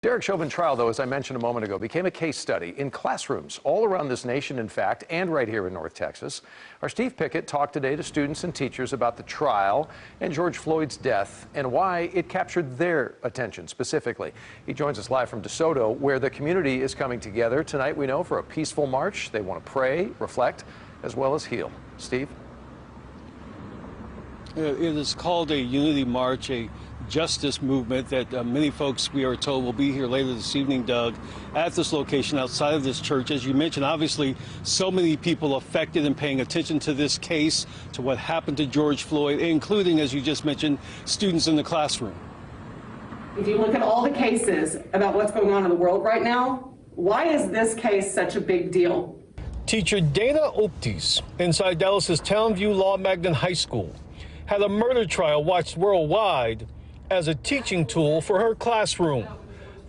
Derek Chauvin trial, though, as I mentioned a moment ago, became a case study in classrooms all around this nation, in fact, and right here in North Texas. Our Steve Pickett talked today to students and teachers about the trial and George Floyd's death and why it captured their attention specifically. He joins us live from DeSoto, where the community is coming together tonight, we know, for a peaceful march. They want to pray, reflect, as well as heal. Steve? It is called a unity march, a justice movement that many folks, we are told, will be here later this evening, Doug, at this location outside of this church. As you mentioned, obviously, so many people affected and paying attention to this case, to what happened to George Floyd, including, as you just mentioned, students in the classroom. If you look at all the cases about what's going on in the world right now, why is this case such a big deal? Teacher Dana Optis, inside Dallas's Townview Law Magnet High School, had a murder trial watched worldwide as a teaching tool for her classroom.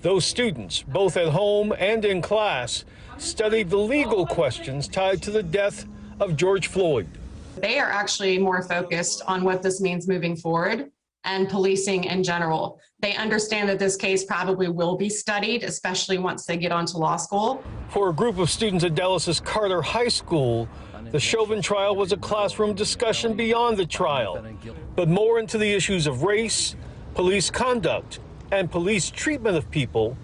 Those students, both at home and in class, studied the legal questions tied to the death of George Floyd. They are actually more focused on what this means moving forward and policing in general. They understand that this case probably will be studied, especially once they get onto law school. For a group of students at Dallas's Carter High School, the Chauvin trial was a classroom discussion beyond the trial, but more into the issues of race, police conduct, and police treatment of people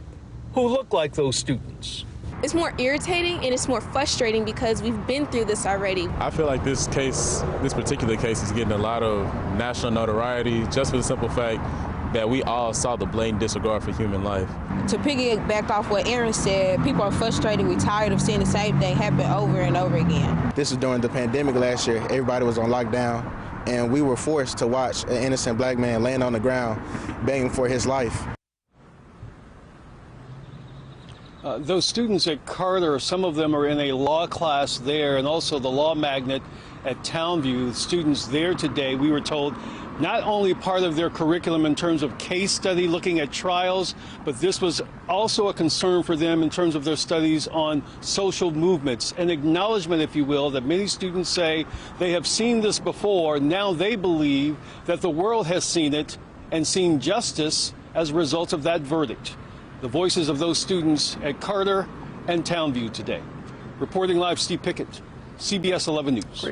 who look like those students. It's more irritating and it's more frustrating because we've been through this already. I feel like this particular case is getting a lot of national notoriety just for the simple fact that we all saw the blatant disregard for human life. To piggyback off what Aaron said, people are frustrated. We're tired of seeing the same thing happen over and over again. This was during the pandemic last year. Everybody was on lockdown, and we were forced to watch an innocent black man laying on the ground begging for his life. Those students at Carter, some of them are in a law class there, and also the Law Magnet at Townview. Students there today, we were told, not only part of their curriculum in terms of case study looking at trials, but this was also a concern for them in terms of their studies on social movements, an acknowledgement, if you will, that many students say they have seen this before. Now they believe that the world has seen it and seen justice as a result of that verdict. The voices of those students at Carter and Townview today. Reporting live, Steve Pickett, CBS 11 News.